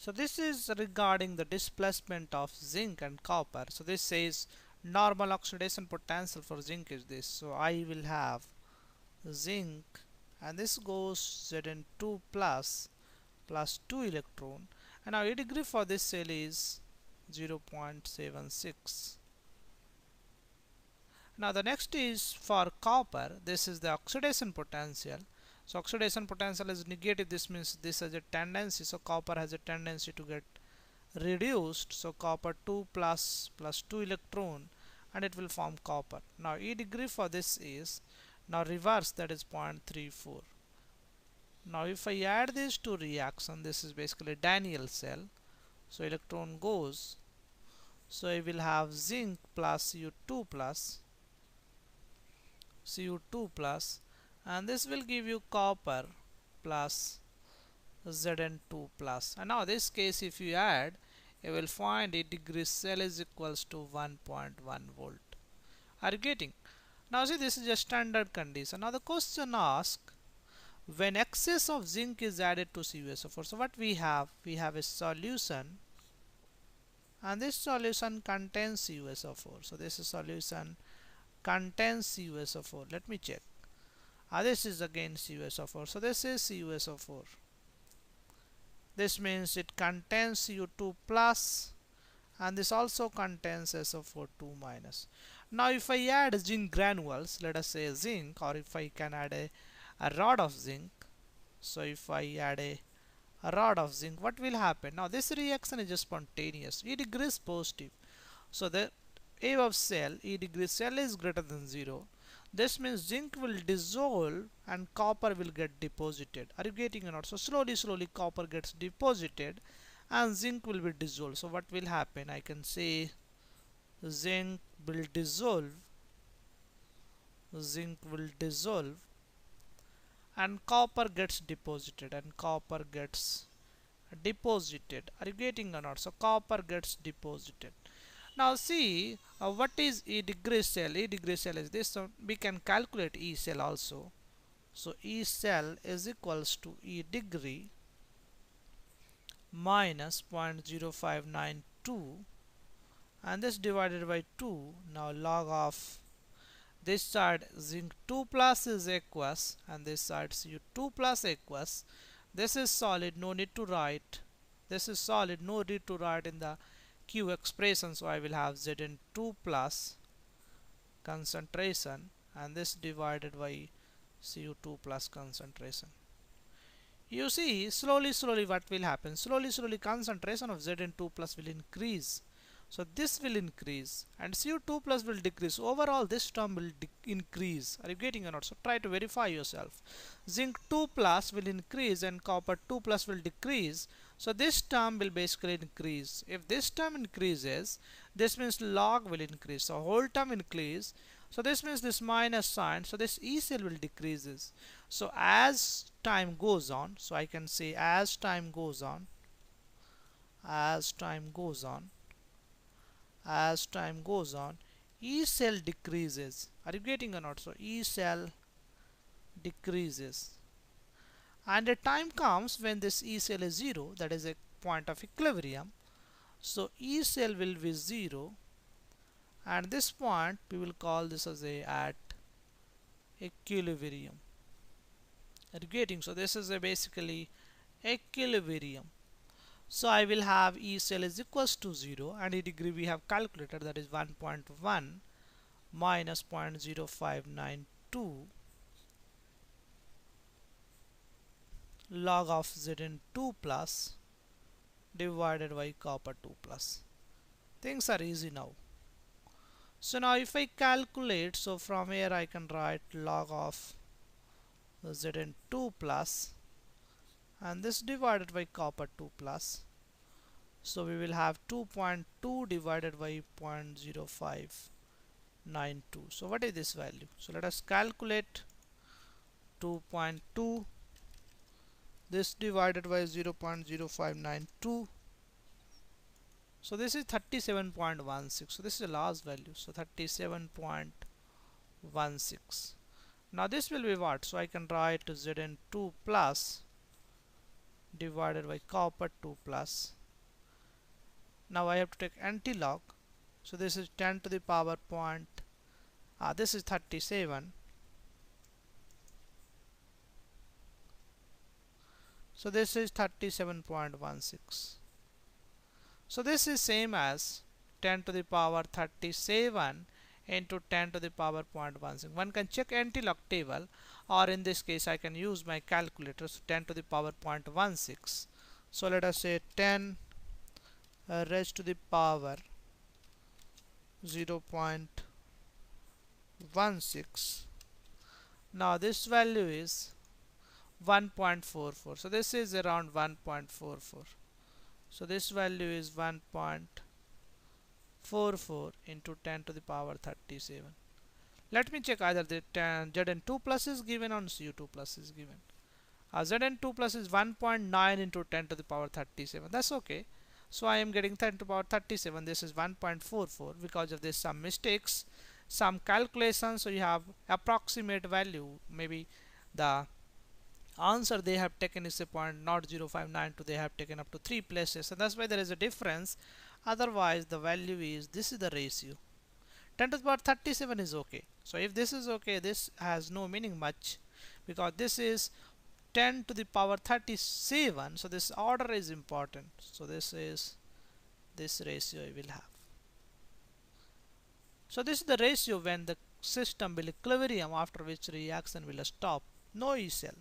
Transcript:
So this is regarding the displacement of zinc and copper. So this says normal oxidation potential for zinc is this. So I will have zinc, and this goes Zn2 plus 2 electron, and now E degree for this cell is 0.76. Now the next is for copper. This is the oxidation potential. So oxidation potential is negative. This means this has a tendency. So copper has a tendency to get reduced. So copper 2 plus 2 electron, and it will form copper. Now E degree for this is now reverse, that is 0.34. Now if I add these two reaction, this is basically Daniell cell. So electron goes. So I will have zinc plus Cu2 plus, and this will give you copper plus Zn2 plus. And now this case, if you add, you will find a degree cell is equals to 1.1 volt. Are you getting? Now see, this is a standard condition. Now the question asks, when excess of zinc is added to CuSO4, so what we have a solution, and this solution contains CuSO4. So this is solution contains CuSO4. Let me check. This is again CuSO4. So this is CuSO4. This means it contains Cu2 plus, and this also contains SO4 2 minus. Now if I add zinc granules, let us say zinc, or if I can add a rod of zinc. So if I add a rod of zinc, what will happen? Now this reaction is just spontaneous. E degree is positive. So the A of cell, E degree cell is greater than 0. This means zinc will dissolve and copper will get deposited. Are you getting or not? So slowly copper gets deposited and zinc will be dissolved. So what will happen? I can say zinc will dissolve, and copper gets deposited, Are you getting or not? So copper gets deposited. Now see, what is E degree cell? E degree cell is this. So we can calculate E cell also. So E cell is equals to E degree minus 0.0592, and this divided by 2. Now log of this side zinc 2 plus is aqueous, and this side Cu2 plus aqueous. This is solid, no need to write. This is solid, no need to write in the Q expression. So I will have Zn2 plus concentration, and this divided by Cu2 plus concentration. You see, slowly what will happen? Slowly concentration of Zn2 plus will increase. So this will increase and Cu2 plus will decrease. Overall this term will increase. Are you getting or not? So try to verify yourself. Zinc 2 plus will increase and copper 2 plus will decrease. So this term will basically increase. If this term increases, this means log will increase. So whole term increase. So this means this minus sign. So this E cell will decreases. So as time goes on, so I can say as time goes on, E cell decreases. Are you getting or not? So E cell decreases, and a time comes when this E cell is 0, that is a point of equilibrium. So E cell will be 0, and this point we will call this as a at equilibrium. Are you getting? So this is a basically equilibrium. So I will have E cell is equals to 0, and E degree we have calculated, that is 1.1 minus 0.0592 log of Zn2 plus divided by copper 2 plus. Things are easy now. So now if I calculate, so from here I can write log of Zn2 plus and this divided by copper 2 plus. So we will have 2.2 divided by 0.0592. So what is this value? So let us calculate 2.2, this divided by 0.0592. So this is 37.16. So this is a large value. So 37.16. Now this will be what? So I can write Zn2 plus divided by copper 2 plus. Now I have to take anti-log. So this is 10 to the power point. This is 37. So this is 37.16. So this is same as 10 to the power 37 into 10 to the power 0.16. One can check anti-log table, or in this case I can use my calculator. So 10 to the power 0.16. So let us say 10 raised to the power 0.16. Now this value is 1.44. So this is around 1.44. So this value is 1.44 into 10 to the power 37. Let me check either the Zn2 plus is given or Cu2 plus is given. Zn2 plus is 1.9 into 10 to the power 37. That's okay. So I am getting 10 to the power 37. This is 1.44. Because of this, some mistakes, some calculations. So you have approximate value. Maybe the answer they have taken is a point not 0.0592. They have taken up to 3 places. And that's why there is a difference. Otherwise, the value is, this is the ratio. 10 to the power 37 is okay. So if this is okay, this has no meaning much, because this is 10 to the power 37. So this order is important. So this is this ratio I will have. So this is the ratio when the system will equilibrium, after which reaction will stop. No E cell.